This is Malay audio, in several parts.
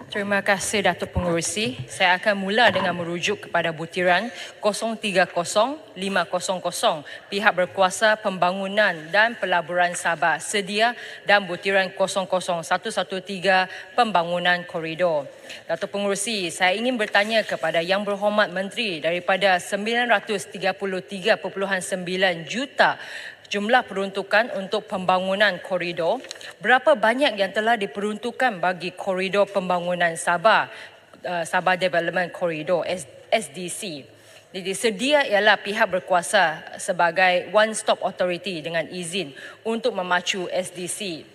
Terima kasih Datuk Pengerusi. Saya akan mula dengan merujuk kepada butiran 030500 pihak berkuasa pembangunan dan pelaburan Sabah sedia dan butiran 00113 pembangunan koridor. Datuk Pengerusi, saya ingin bertanya kepada Yang Berhormat Menteri daripada 933.9 juta jumlah peruntukan untuk pembangunan koridor, berapa banyak yang telah diperuntukkan bagi koridor pembangunan Sabah, Sabah Development Corridor, SDC. Jadi sedia ialah pihak berkuasa sebagai one-stop authority dengan izin untuk memacu SDC.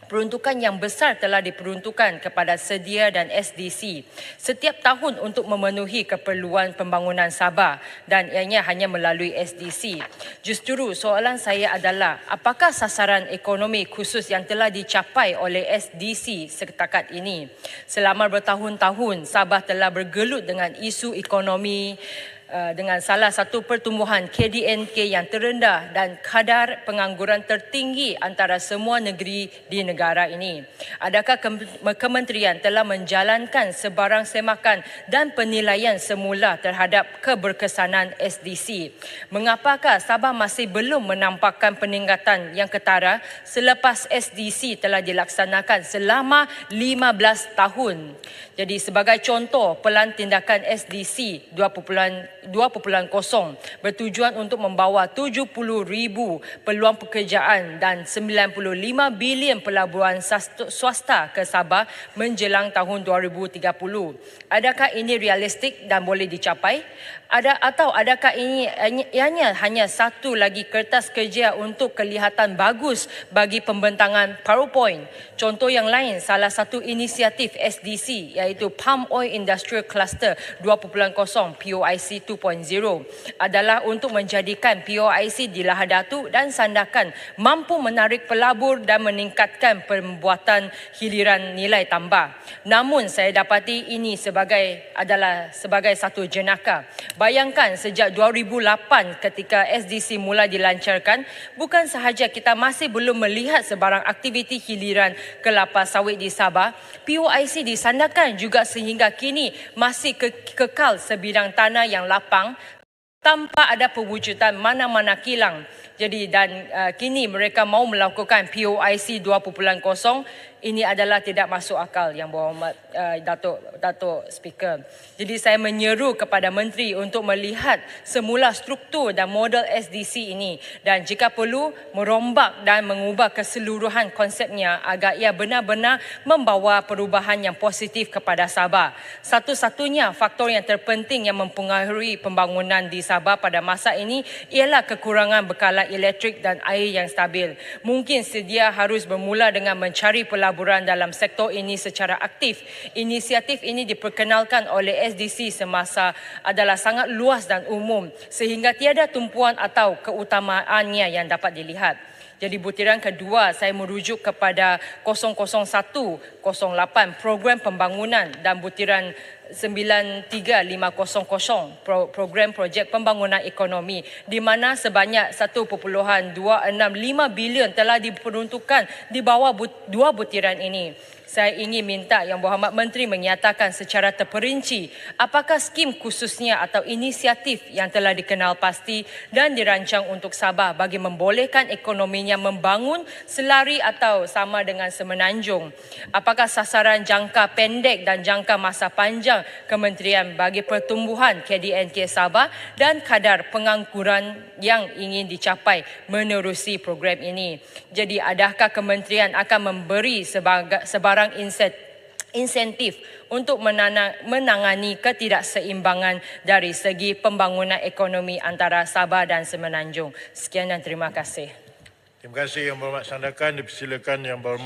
Peruntukan yang besar telah diperuntukkan kepada sedia dan SDC setiap tahun untuk memenuhi keperluan pembangunan Sabah dan ianya hanya melalui SDC. Justru soalan saya adalah apakah sasaran ekonomi khusus yang telah dicapai oleh SDC setakat ini? Selama bertahun-tahun Sabah telah bergelut dengan isu ekonomi dengan salah satu pertumbuhan KDNK yang terendah dan kadar pengangguran tertinggi antara semua negeri di negara ini. Adakah kementerian telah menjalankan sebarang semakan dan penilaian semula terhadap keberkesanan SDC? Mengapakah Sabah masih belum menampakkan peningkatan yang ketara selepas SDC telah dilaksanakan selama 15 tahun? Jadi sebagai contoh, pelan tindakan SDC 2.0 bertujuan untuk membawa 70,000 peluang pekerjaan dan 95 bilion pelaburan swasta ke Sabah menjelang tahun 2030. Adakah ini realistik dan boleh dicapai? Adakah ini hanya satu lagi kertas kerja untuk kelihatan bagus bagi pembentangan PowerPoint? Contoh yang lain, salah satu inisiatif SDC iaitu Palm Oil Industrial Cluster 2.0 POIC 2.0 adalah untuk menjadikan POIC di Lahad Datu dan Sandakan mampu menarik pelabur dan meningkatkan pembuatan hiliran nilai tambah. Namun saya dapati ini adalah sebagai satu jenaka. Bayangkan sejak 2008 ketika SDC mula dilancarkan, bukan sahaja kita masih belum melihat sebarang aktiviti hiliran kelapa sawit di Sabah, POIC di Sandakan juga sehingga kini masih kekal sebidang tanah yang lapang tanpa ada pewujudan mana-mana kilang. Jadi kini mereka mahu melakukan POIC 2.0. Ini adalah tidak masuk akal, Yang Berhormat Datuk Speaker. Jadi saya menyeru kepada Menteri untuk melihat semula struktur dan model SDC ini dan jika perlu merombak dan mengubah keseluruhan konsepnya agar ia benar-benar membawa perubahan yang positif kepada Sabah. Satu-satunya faktor yang terpenting yang mempengaruhi pembangunan di Sabah pada masa ini ialah kekurangan bekalan elektrik dan air yang stabil. Mungkin sedia harus bermula dengan mencari pelaburan dalam sektor ini secara aktif. Inisiatif ini diperkenalkan oleh SDC semasa adalah sangat luas dan umum sehingga tiada tumpuan atau keutamaannya yang dapat dilihat. Jadi butiran kedua saya merujuk kepada 00108 program pembangunan dan butiran 93500 program projek pembangunan ekonomi di mana sebanyak 1.265 bilion telah diperuntukkan di bawah dua butiran ini. Saya ingin minta Yang Berhormat Menteri menyatakan secara terperinci apakah skim khususnya atau inisiatif yang telah dikenal pasti dan dirancang untuk Sabah bagi membolehkan ekonominya membangun selari atau sama dengan Semenanjung. Apakah sasaran jangka pendek dan jangka masa panjang Kementerian bagi pertumbuhan KDNK Sabah dan kadar pengangguran yang ingin dicapai menerusi program ini? Jadi adakah Kementerian akan memberi sebarang insentif untuk menangani ketidakseimbangan dari segi pembangunan ekonomi antara Sabah dan Semenanjung? Sekian dan terima kasih. Terima kasih Yang Berhormat Sandakan. Dipersilakan Yang Berhormat